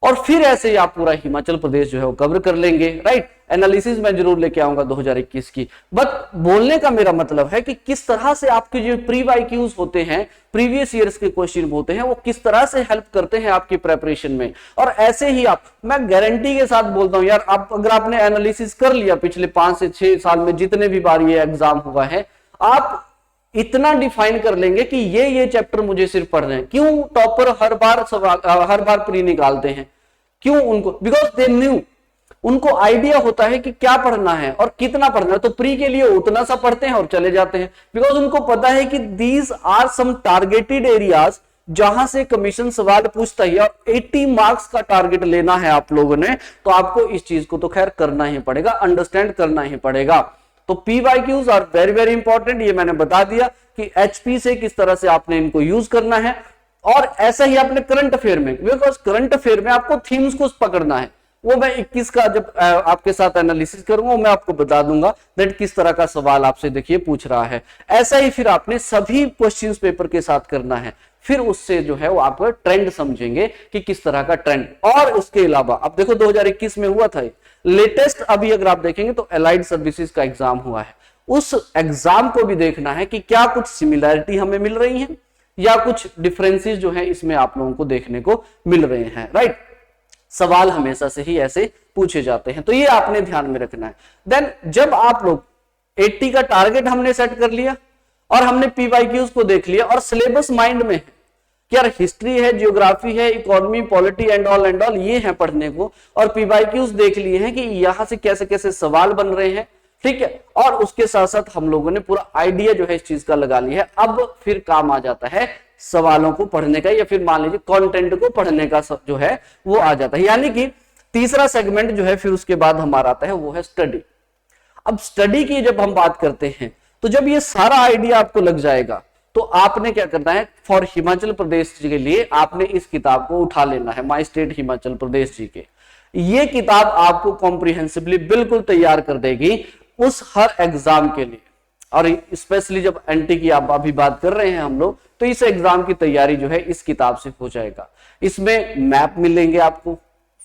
[SPEAKER 1] और फिर ऐसे ही आप पूरा हिमाचल प्रदेश जो है वो कवर कर लेंगे। राइट, एनालिसिस मैं जरूर लेके आऊंगा 2021 की। बट बोलने का मेरा मतलब है कि किस तरह से आपके जो प्रीवाईक्यूज होते हैं, प्रीवियस ईयर्स के क्वेश्चन होते हैं, वो किस तरह से हेल्प करते हैं आपकी प्रेपरेशन में। और ऐसे ही आप, मैं गारंटी के साथ बोलता हूं यार, आप अगर आपने एनालिसिस कर लिया पिछले 5 से 6 साल में जितने भी बार ये एग्जाम हुआ है, आप इतना डिफाइन कर लेंगे कि ये चैप्टर मुझे सिर्फ पढ़ने हैं। क्यों टॉपर हर बार प्री निकालते हैं, क्यों उनको, बिकॉज दे न्यू, उनको आइडिया होता है कि क्या पढ़ना है और कितना पढ़ना है, तो प्री के लिए उतना सा पढ़ते हैं और चले जाते हैं, बिकॉज उनको पता है कि these are some targeted areas जहां से कमीशन सवाल पूछता है और 80 मार्क्स का टारगेट लेना है आप लोगों ने, तो आपको इस चीज को तो खैर करना ही पड़ेगा, अंडरस्टैंड करना ही पड़ेगा। तो PYQs are very very important, ये मैंने बता दिया कि एचपी से किस तरह से आपने इनको यूज करना है। और ऐसा ही आपने करंट अफेयर में, बिकॉज करंट अफेयर में आपको थीम्स को पकड़ना है, वो मैं 21 का जब आपके साथ एनालिसिस करूंगा मैं आपको बता दूंगा दैट किस तरह का सवाल आपसे देखिए पूछ रहा है। ऐसा ही फिर आपने सभी क्वेश्चंस पेपर के साथ करना है, फिर उससे जो है वो आप ट्रेंड समझेंगे कि किस तरह का ट्रेंड। और उसके अलावा अब देखो 2021 में हुआ था लेटेस्ट, अभी अगर आप देखेंगे तो एलाइड सर्विसेज का एग्जाम हुआ है, उस एग्जाम को भी देखना है कि क्या कुछ सिमिलैरिटी हमें मिल रही है या कुछ डिफरेंसेस जो है इसमें आप लोगों को देखने को मिल रहे हैं। राइट, सवाल हमेशा से ही ऐसे पूछे जाते हैं, तो ये आपने ध्यान में रखना है। देन जब आप लोग 80 का टारगेट हमने सेट कर लिया और हमने पीवाईक्यूज को देख लिया और सिलेबस माइंड में है कि यार हिस्ट्री है, जियोग्राफी है, इकोनॉमी, पॉलिटी एंड ऑल ये है पढ़ने को, और पीवाईक्यूज देख लिए हैं कि यहां से कैसे कैसे सवाल बन रहे हैं, ठीक है, और उसके साथ साथ हम लोगों ने पूरा आइडिया जो है इस चीज का लगा लिया है। अब फिर काम आ जाता है सवालों को पढ़ने का, या फिर मान लीजिए कंटेंट को पढ़ने का जो है वो आ जाता है। यानी कि तीसरा सेगमेंट जो है फिर उसके बाद हमारा आता है वो है स्टडी। अब स्टडी की जब हम बात करते हैं तो जब ये सारा आइडिया आपको लग जाएगा तो आपने क्या करना है, फॉर हिमाचल प्रदेश के लिए आपने इस किताब को उठा लेना है, माय स्टेट हिमाचल प्रदेश जी के। ये किताब आपको कॉम्प्रिहेंसिवली बिल्कुल तैयार कर देगी उस हर एग्जाम के लिए, और स्पेशली जब एनटी की आप अभी बात कर रहे हैं हम लोग, तो इस एग्जाम की तैयारी जो है इस किताब से हो जाएगा। इसमें मैप मिलेंगे आपको,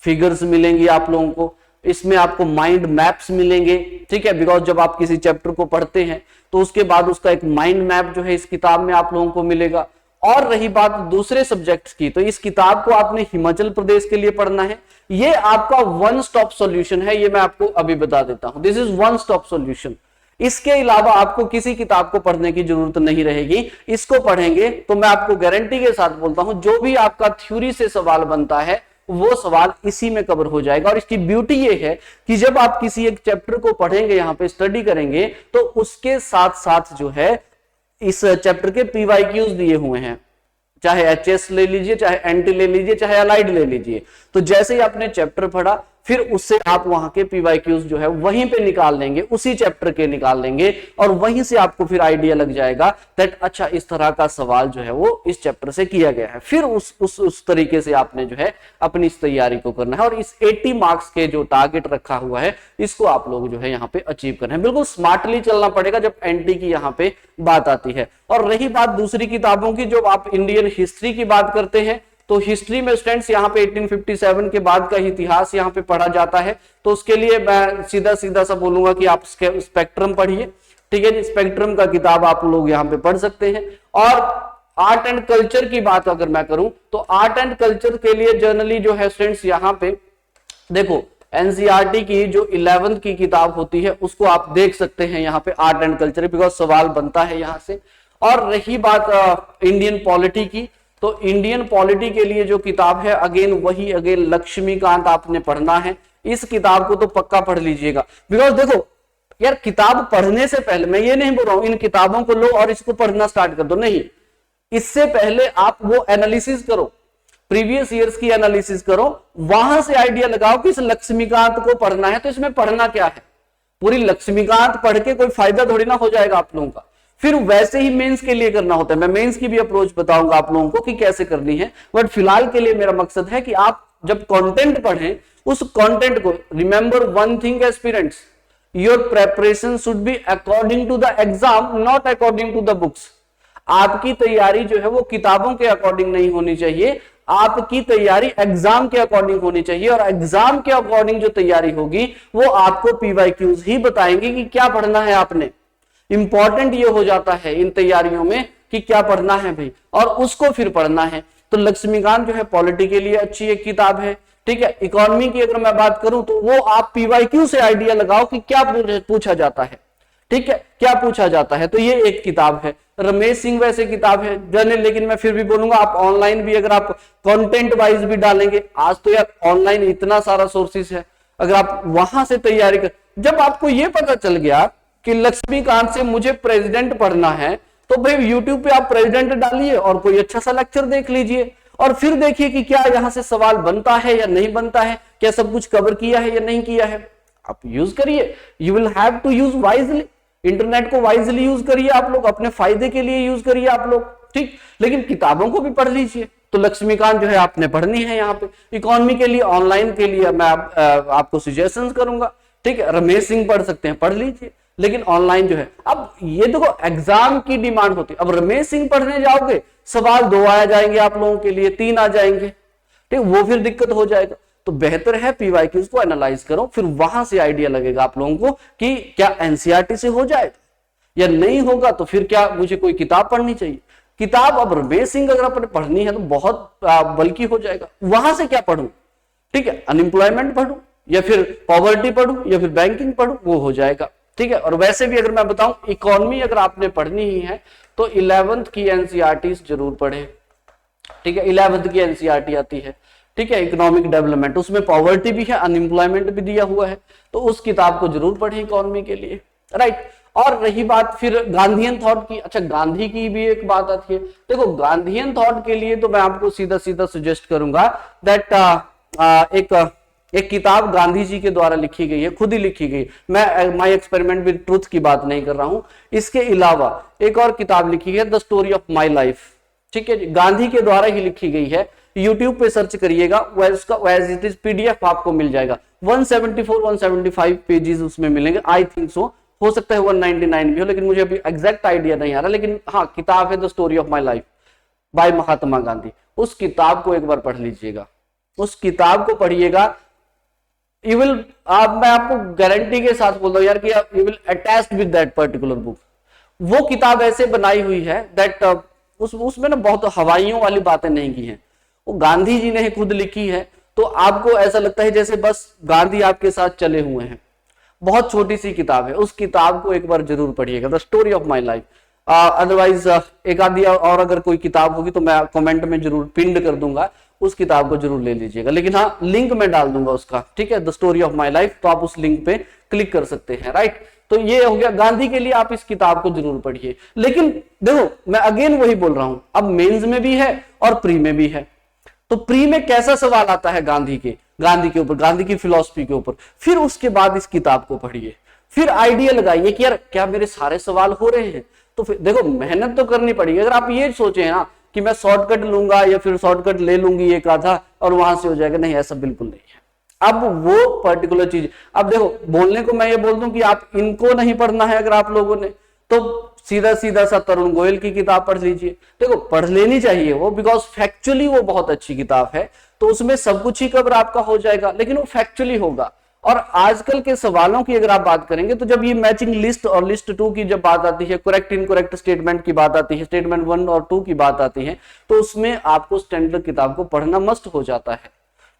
[SPEAKER 1] फिगर्स मिलेंगी आप लोगों को, इसमें आपको माइंड मैप्स मिलेंगे, ठीक है, बिकॉज जब आप किसी चैप्टर को पढ़ते हैं तो उसके बाद उसका एक माइंड मैप जो है इस किताब में आप लोगों को मिलेगा। और रही बात दूसरे सब्जेक्ट्स की, तो इस किताब को आपने हिमाचल प्रदेश के लिए पढ़ना है, ये आपका वन स्टॉप सॉल्यूशन है, ये मैं आपको अभी बता देता हूं, this is one stop solution. इसके अलावा आपको किसी किताब को पढ़ने की जरूरत नहीं रहेगी। इसको पढ़ेंगे तो मैं आपको गारंटी के साथ बोलता हूं जो भी आपका थ्योरी से सवाल बनता है वो सवाल इसी में कवर हो जाएगा। और इसकी ब्यूटी ये है कि जब आप किसी एक चैप्टर को पढ़ेंगे, यहां पे स्टडी करेंगे, तो उसके साथ साथ जो है इस चैप्टर के पीवाईक्यूज दिए हुए हैं, चाहे एचएस ले लीजिए, चाहे एनटी ले लीजिए, चाहे अलाइड ले लीजिए। तो जैसे ही आपने चैप्टर पढ़ा फिर उससे आप वहां के पीवाईक्यूज जो है वहीं पे निकाल लेंगे, उसी चैप्टर के निकाल लेंगे और वहीं से आपको फिर आइडिया लग जाएगा दैट अच्छा इस तरह का सवाल जो है वो इस चैप्टर से किया गया है। फिर उस तरीके से आपने जो है अपनी इस तैयारी को करना है और इस 80 मार्क्स के जो टारगेट रखा हुआ है इसको आप लोग जो है यहाँ पे अचीव करना है। बिल्कुल स्मार्टली चलना पड़ेगा जब एनटी की यहाँ पे बात आती है। और रही बात दूसरी किताबों की, जो आप इंडियन हिस्ट्री की बात करते हैं तो हिस्ट्री में स्टूडेंट्स यहाँ पे 1857 के बाद का इतिहास यहाँ पे पढ़ा जाता है। तो उसके लिए मैं सीधा सीधा सा बोलूंगा कि आप स्पेक्ट्रम पढ़िए, ठीक है जी। स्पेक्ट्रम का किताब आप लोग यहाँ पे पढ़ सकते हैं। और आर्ट एंड कल्चर की बात अगर मैं करूं तो आर्ट एंड कल्चर के लिए जनरली जो है स्टूडेंट्स यहाँ पे देखो एनसीईआरटी की जो 11th की किताब होती है उसको आप देख सकते हैं यहाँ पे आर्ट एंड कल्चर, बिकॉज सवाल बनता है यहाँ से। और रही बात इंडियन पॉलिटी की, तो इंडियन पॉलिटी के लिए जो किताब है अगेन लक्ष्मीकांत आपने पढ़ना है। इस किताब को तो पक्का पढ़ लीजिएगा, बिकॉज देखो यार किताब पढ़ने से पहले मैं ये नहीं बोल रहा हूं इन किताबों को लो और इसको पढ़ना स्टार्ट कर दो, नहीं। इससे पहले आप वो एनालिसिस करो, प्रीवियस ईयर्स की एनालिसिस करो, वहां से आइडिया लगाओ कि इस लक्ष्मीकांत को पढ़ना है तो इसमें पढ़ना क्या है। पूरी लक्ष्मीकांत पढ़ के कोई फायदा थोड़ी ना हो जाएगा आप लोगों का। फिर वैसे ही मेंस के लिए करना होता है। मैं मेंस की भी अप्रोच बताऊंगा आप लोगों को कि कैसे करनी है, बट फिलहाल के लिए मेरा मकसद है कि आप जब कंटेंट पढ़ें उस कंटेंट को, remember one thing aspirants, your preparation should be according to the exam, not according to the books. आपकी तैयारी जो है वो किताबों के अकॉर्डिंग नहीं होनी चाहिए, आपकी तैयारी एग्जाम के अकॉर्डिंग होनी चाहिए। और एग्जाम के अकॉर्डिंग जो तैयारी होगी वो आपको पीवाईक्यूज ही बताएंगे कि क्या पढ़ना है आपने। इंपॉर्टेंट ये हो जाता है इन तैयारियों में कि क्या पढ़ना है भाई, और उसको फिर पढ़ना है। तो लक्ष्मीकांत जो है पॉलिटी के लिए अच्छी एक किताब है, ठीक है। इकोनॉमी की अगर मैं बात करूं तो वो आप पीवाईक्यू से आइडिया लगाओ कि क्या पूछा जाता है, ठीक है, क्या पूछा जाता है। तो ये एक किताब है। रमेश सिंह वैसे किताब है जनरल, लेकिन मैं फिर भी बोलूंगा आप ऑनलाइन भी अगर आप कंटेंट वाइज भी डालेंगे, आज तो यार ऑनलाइन इतना सारा सोर्सेस है, अगर आप वहां से तैयारी कर, जब आपको ये पता चल गया कि लक्ष्मीकांत से मुझे प्रेसिडेंट पढ़ना है तो भाई यूट्यूब पे आप प्रेसिडेंट डालिए और कोई अच्छा सा लेक्चर देख लीजिए और फिर देखिए कि क्या यहां से सवाल बनता है या नहीं बनता है, क्या सब कुछ कवर किया है या नहीं किया है। आप यूज करिए, you will have to use wisely, internet को वाइजली यूज करिए आप लोग, अपने फायदे के लिए यूज करिए आप लोग, ठीक। लेकिन किताबों को भी पढ़ लीजिए। तो लक्ष्मीकांत जो है आपने पढ़नी है यहाँ पे। इकोनॉमी के लिए ऑनलाइन के लिए मैं आपको सजेशंस करूंगा, ठीक है। रमेश सिंह पढ़ सकते हैं, पढ़ लीजिए, लेकिन ऑनलाइन जो है, अब ये देखो एग्जाम की डिमांड होती है। अब रमेश सिंह पढ़ने जाओगे सवाल 2 आ जाएंगे आप लोगों के लिए, 3 आ जाएंगे, ठीक, वो फिर दिक्कत हो जाएगा। तो बेहतर है पीवाईक्यूज को एनालाइज करो, फिर वहां से आइडिया लगेगा आप लोगों को कि क्या एनसीईआरटी से हो जाएगा या नहीं होगा, तो फिर क्या मुझे कोई किताब पढ़नी चाहिए। किताब अब रमेश सिंह अगर आपने पढ़नी है तो बहुत बल्कि हो जाएगा, वहां से क्या पढ़ूं, ठीक है, अनएम्प्लॉयमेंट पढ़ूं या फिर पॉवर्टी पढ़ूं या फिर बैंकिंग पढ़ूं, वो हो जाएगा, ठीक है। और वैसे भी अगर मैं बताऊं इकोनॉमी अगर आपने पढ़नी ही है तो 11th की एनसीईआरटी जरूर पढ़े, ठीक है। 11th की एनसीईआरटी आती है, ठीक है, इकोनॉमिक डेवलपमेंट, उसमें पॉवर्टी भी है, अनएम्प्लॉयमेंट भी दिया हुआ है, तो उस किताब को जरूर पढ़ें इकोनॉमी के लिए, राइट। और रही बात फिर गांधीयन थॉट की, अच्छा गांधी की भी एक बात आती है। देखो गांधीयन थॉट के लिए तो मैं आपको सीधा सीधा सजेस्ट करूंगा दैट एक किताब गांधी जी के द्वारा लिखी गई है, खुद ही लिखी गई, मैं माय एक्सपेरिमेंट विद ट्रूथ की बात नहीं कर रहा हूं। इसके अलावा एक और किताब लिखी है the story of my life, ठीक है, गांधी के द्वारा ही लिखी गई है। यूट्यूब पे सर्च करिएगा, एज इट इज पीडीएफ आपको मिल जाएगा। 174-175 पेजेस उसमें मिलेंगे, आई थिंक सो, हो सकता है 199 भी हो, लेकिन मुझे अभी एग्जैक्ट आइडिया नहीं आ रहा। लेकिन हाँ किताब है the story of my life by Mahatma Gandhi, उस किताब को एक बार पढ़ लीजिएगा, उस किताब को पढ़िएगा। यू विल, मैं आपको गारंटी के साथ बोल रहा हूं यार कि you will attached with that particular book. वो किताब ऐसे बनाई हुई है दैट उसमें ना बहुत हवाइयों वाली बातें नहीं की हैं, वो गांधी जी ने खुद लिखी है, तो आपको ऐसा लगता है जैसे बस गांधी आपके साथ चले हुए हैं। बहुत छोटी सी किताब है, उस किताब को एक बार जरूर पढ़िएगा, the story of my life. Otherwise एक आधी और अगर कोई किताब होगी तो मैं कमेंट में जरूर पिन कर दूंगा, उस किताब को जरूर ले लीजिएगा। लेकिन हाँ, लिंक मैं डाल दूंगा उसका, ठीक है, the story of my life, तो आप उस लिंक पे क्लिक कर सकते हैं, राइट। तो ये हो गया गांधी के लिए, आप इस किताब को जरूर पढ़िए। लेकिन देखो मैं अगेन वही बोल रहा हूं, अब मेंस में भी है और प्री में भी है। तो प्री में कैसा सवाल आता है गांधी के ऊपर, गांधी की फिलॉसफी के ऊपर, फिर उसके बाद इस किताब को पढ़िए, फिर आइडिया लगाइए कि यार क्या मेरे सारे सवाल हो रहे हैं। तो फिर देखो मेहनत तो करनी पड़ेगी। अगर आप ये सोचे ना कि मैं शॉर्टकट लूंगा या फिर शॉर्टकट ले लूंगी एक आधा और वहां से हो जाएगा, नहीं, ऐसा बिल्कुल नहीं है। अब वो पर्टिकुलर चीज, अब देखो बोलने को मैं ये बोल दूं कि आप इनको नहीं पढ़ना है, अगर आप लोगों ने, तो सीधा सीधा सा तरुण गोयल की किताब पढ़ लीजिए। देखो पढ़ लेनी चाहिए वो, बिकॉज फैक्चुअली वो बहुत अच्छी किताब है, तो उसमें सब कुछ ही कवर आपका हो जाएगा, लेकिन वो फैक्चुअली होगा। और आजकल के सवालों की अगर आप बात करेंगे तो जब ये मैचिंग लिस्ट और लिस्ट 2 की जब बात आती है, करेक्ट इनकरेक्ट स्टेटमेंट की बात आती है, स्टेटमेंट 1 और 2 की बात आती है, तो उसमें आपको स्टैंडर्ड किताब को पढ़ना मस्ट हो जाता है,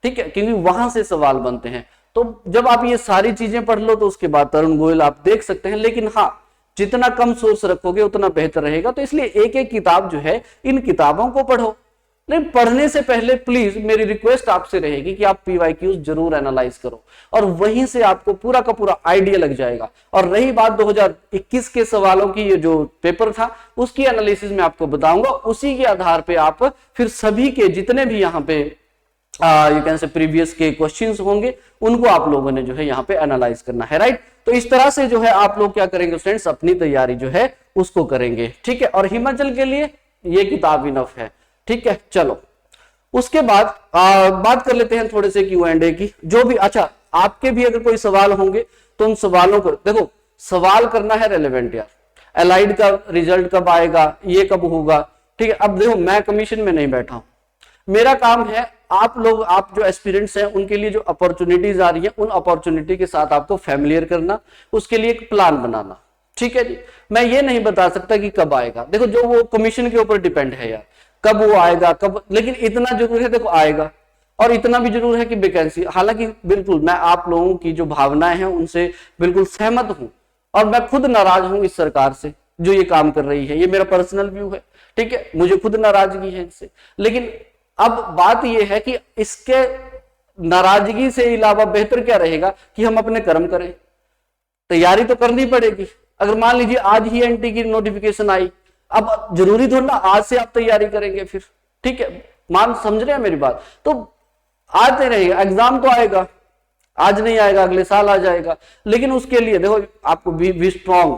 [SPEAKER 1] ठीक है, क्योंकि वहां से सवाल बनते हैं। तो जब आप ये सारी चीजें पढ़ लो तो उसके बाद तरुण गोयल आप देख सकते हैं। लेकिन हाँ, जितना कम सोर्स रखोगे उतना बेहतर रहेगा। तो इसलिए एक एक किताब जो है, इन किताबों को पढ़ो। नहीं, पढ़ने से पहले प्लीज मेरी रिक्वेस्ट आपसे रहेगी कि आप पीवाईक्यूज जरूर एनालाइज करो, और वहीं से आपको पूरा का पूरा आइडिया लग जाएगा। और रही बात 2021 के सवालों की, ये जो पेपर था उसकी एनालिसिस में आपको बताऊंगा, उसी के आधार पे आप फिर सभी के जितने भी यहाँ पे यू कैन से प्रीवियस के क्वेश्चंस होंगे उनको आप लोगों ने जो है यहाँ पे एनालाइज करना है, राइट। तो इस तरह से जो है आप लोग क्या करेंगे स्टूडेंट्स, अपनी तैयारी जो है उसको करेंगे, ठीक है। और हिमाचल के लिए ये किताब इनफ है, ठीक है। चलो उसके बाद बात कर लेते हैं थोड़े से Q&A की, जो भी, अच्छा आपके भी अगर कोई सवाल होंगे तो उन सवालों को देखो, सवाल करना है रेलेवेंट यार। एलाइड का रिजल्ट कब आएगा, ये कब होगा, ठीक है। अब देखो मैं कमीशन में नहीं बैठा हूं, मेरा काम है आप लोग, आप जो एस्पिरेंट्स हैं उनके लिए जो अपॉर्चुनिटीज आ रही है, उन अपॉर्चुनिटी के साथ आपको फैमिलियर करना, उसके लिए एक प्लान बनाना, ठीक है जी। मैं ये नहीं बता सकता कि कब आएगा, देखो जो वो कमीशन के ऊपर डिपेंड है यार, कब वो आएगा कब, लेकिन इतना जरूर है देखो आएगा, और इतना भी जरूर है कि वैकेंसी, हालांकि बिल्कुल मैं आप लोगों की जो भावनाएं हैं उनसे बिल्कुल सहमत हूं, और मैं खुद नाराज हूं इस सरकार से जो ये काम कर रही है, ये मेरा पर्सनल व्यू है, ठीक है, मुझे खुद नाराजगी है इससे। लेकिन अब बात यह है कि इसके नाराजगी से अलावा बेहतर क्या रहेगा कि हम अपने कर्म करें, तैयारी तो करनी पड़ेगी। अगर मान लीजिए आज ही एनटी की नोटिफिकेशन आई, अब जरूरी थोड़ा ना आज से आप तैयारी करेंगे फिर, ठीक है, मान समझ रहे हैं मेरी बात। तो आते रहेगा, एग्जाम तो आएगा, आज नहीं आएगा अगले साल आ जाएगा, लेकिन उसके लिए देखो आपको बी स्ट्रांग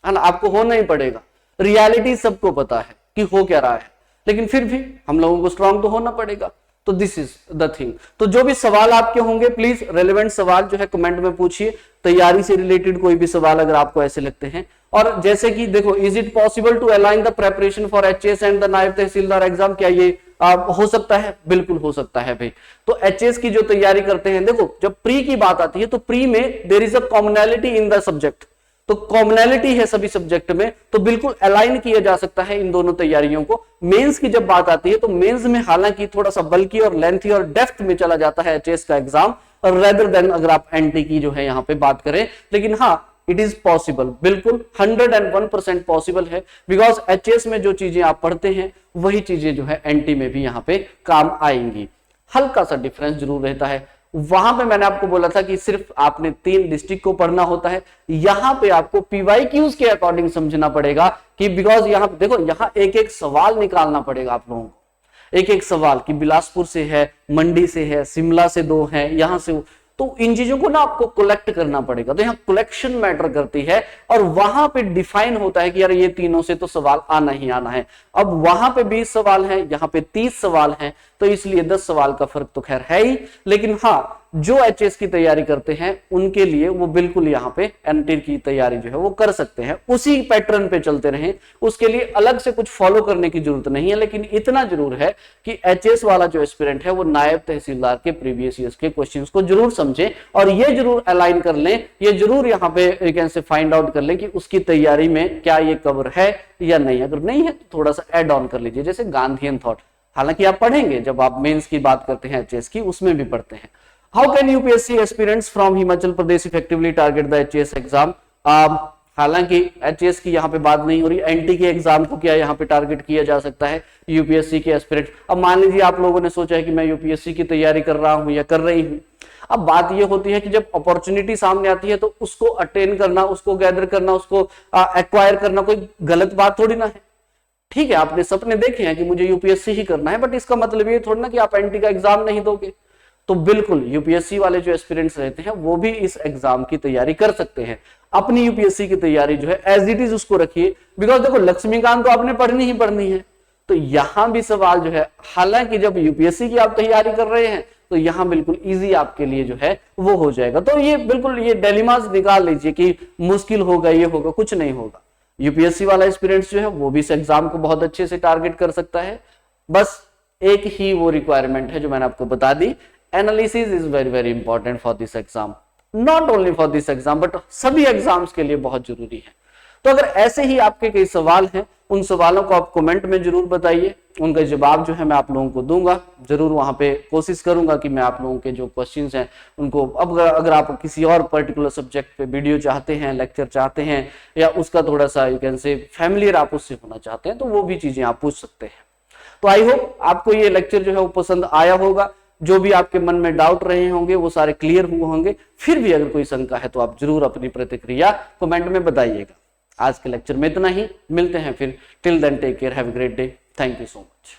[SPEAKER 1] है ना, आपको होना ही पड़ेगा। रियलिटी सबको पता है कि हो क्या रहा है, लेकिन फिर भी हम लोगों को स्ट्रांग तो होना पड़ेगा। तो दिस इज द थिंग। तो जो भी सवाल आपके होंगे प्लीज रेलेवेंट सवाल जो है कमेंट में पूछिए, तैयारी से रिलेटेड कोई भी सवाल अगर आपको ऐसे लगते हैं। और जैसे कि देखो, is it possible to align the preparation for HAS and the नायब तहसीलदार एग्जाम, क्या ये हो सकता है? बिल्कुल हो सकता है भाई। तो एचएएस की जो तैयारी करते हैं, देखो जब प्री की बात आती है तो प्री में there is a commonality in the subject, तो कॉमनैलिटी है सभी सब्जेक्ट में, तो बिल्कुल अलाइन किया जा सकता है इन दोनों तैयारियों को। मेंस की जब बात आती है तो मेंस में हालांकि थोड़ा सा बल्कि और लेंथी और डेप्थ में चला जाता है एचएएस का एग्जाम, और रेदर देन अगर आप एनटी की जो है यहाँ पे बात करें। लेकिन हाँ, इट इज पॉसिबल, बिल्कुल 101% पॉसिबल है, बिकॉज एचएएस में जो चीजें आप पढ़ते हैं वही चीजें जो है एनटी में भी यहाँ पे काम आएंगी। हल्का सा डिफरेंस जरूर रहता है। वहां पे मैंने आपको बोला था कि सिर्फ आपने 3 डिस्ट्रिक्ट को पढ़ना होता है, यहां पे आपको पीवाईक्यूज के अकॉर्डिंग समझना पड़ेगा कि बिकॉज यहां देखो, यहां एक एक सवाल निकालना पड़ेगा आप लोगों को, एक एक सवाल कि बिलासपुर से है, मंडी से है, शिमला से 2 है, यहां से, तो इन चीजों को ना आपको कलेक्ट करना पड़ेगा। तो यहाँ कलेक्शन मैटर करती है, और वहां पे डिफाइन होता है कि यार ये तीनों से तो सवाल आना ही आना है। अब वहां पे 20 सवाल हैं, यहाँ पे 30 सवाल हैं, तो इसलिए 10 सवाल का फर्क तो खैर है ही। लेकिन हाँ, जो एचएएस की तैयारी करते हैं उनके लिए वो बिल्कुल यहाँ पे एनटी की तैयारी जो है वो कर सकते हैं, उसी पैटर्न पे चलते रहें, उसके लिए अलग से कुछ फॉलो करने की जरूरत नहीं है। लेकिन इतना जरूर है कि एचएएस वाला जो एस्पिरेंट है वो नायब तहसीलदार के प्रीवियस ईयर्स के क्वेश्चंस को जरूर समझे, और ये जरूर अलाइन कर लें, ये जरूर यहाँ पे कैसे फाइंड आउट कर लें कि उसकी तैयारी में क्या ये कवर है या नहीं। अगर नहीं है तो थोड़ा सा एड ऑन कर लीजिए, जैसे गांधीयन थॉट, हालांकि आप पढ़ेंगे जब आप मेंस की बात करते हैं एचएएस की, उसमें भी पढ़ते हैं। How can UPSC aspirants from Himachal Pradesh effectively target the HAS exam? हालांकि एचएएस की यहाँ पे बात नहीं हो रही, एनटी के एग्जाम को क्या यहाँ पे टारगेट किया जा सकता है, यूपीएससी के एस्पिरेंट। अब मान लीजिए आप लोगों ने सोचा है कि मैं यूपीएससी की तैयारी कर रहा हूँ या कर रही हूँ। अब बात ये होती है कि जब अपॉर्चुनिटी सामने आती है तो उसको अटेन करना, उसको गैदर करना, उसको एक्वायर करना कोई गलत बात थोड़ी ना है। ठीक है, आपने सपने देखे हैं कि मुझे यूपीएससी ही करना है, बट इसका मतलब ये थोड़ी ना कि आप एनटी का एग्जाम नहीं दोगे। तो बिल्कुल यूपीएससी वाले जो एस्पिरेंट्स रहते हैं वो भी इस एग्जाम की तैयारी कर सकते हैं। अपनी यूपीएससी की तैयारी जो है एज इट इज उसको रखिए, बिकॉज देखो लक्ष्मीकांत तो आपने पढ़नी ही पढ़नी है। तो यहां भी सवाल जो है, हालांकि जब यूपीएससी की आप तैयारी कर रहे हैं तो यहां बिल्कुल इजी आपके लिए जो है वो हो जाएगा। तो ये बिल्कुल ये डिलेमास निकाल लीजिए कि मुश्किल होगा, ये होगा, कुछ नहीं होगा। यूपीएससी वाला एक्सपीरियंस जो है वो भी इस एग्जाम को बहुत अच्छे से टारगेट कर सकता है। बस एक ही वो रिक्वायरमेंट है जो मैंने आपको बता दी, analysis is very very important for this exam, not only for this exam but सभी एग्जाम्स के लिए बहुत जरूरी है। तो अगर ऐसे ही आपके कई सवाल हैं, उन सवालों को आप कमेंट में जरूर बताइए, उनका जवाब जो है मैं आप लोगों को दूंगा जरूर। वहां पे कोशिश करूंगा कि मैं आप लोगों के जो क्वेश्चंस हैं उनको, अब अगर आप किसी और पर्टिकुलर सब्जेक्ट पे वीडियो चाहते हैं, लेक्चर चाहते हैं, या उसका थोड़ा सा यू कैन से फैमिलियर आप उससे होना चाहते हैं, तो वो भी चीजें आप पूछ सकते हैं। तो आई होप आपको ये लेक्चर जो है वो पसंद आया होगा। जो भी आपके मन में डाउट रहे होंगे वो सारे क्लियर हुए होंगे। फिर भी अगर कोई शंका है तो आप जरूर अपनी प्रतिक्रिया कमेंट में बताइएगा। आज के लेक्चर में इतना ही, मिलते हैं फिर। Till then take care, have a great day, thank you so much.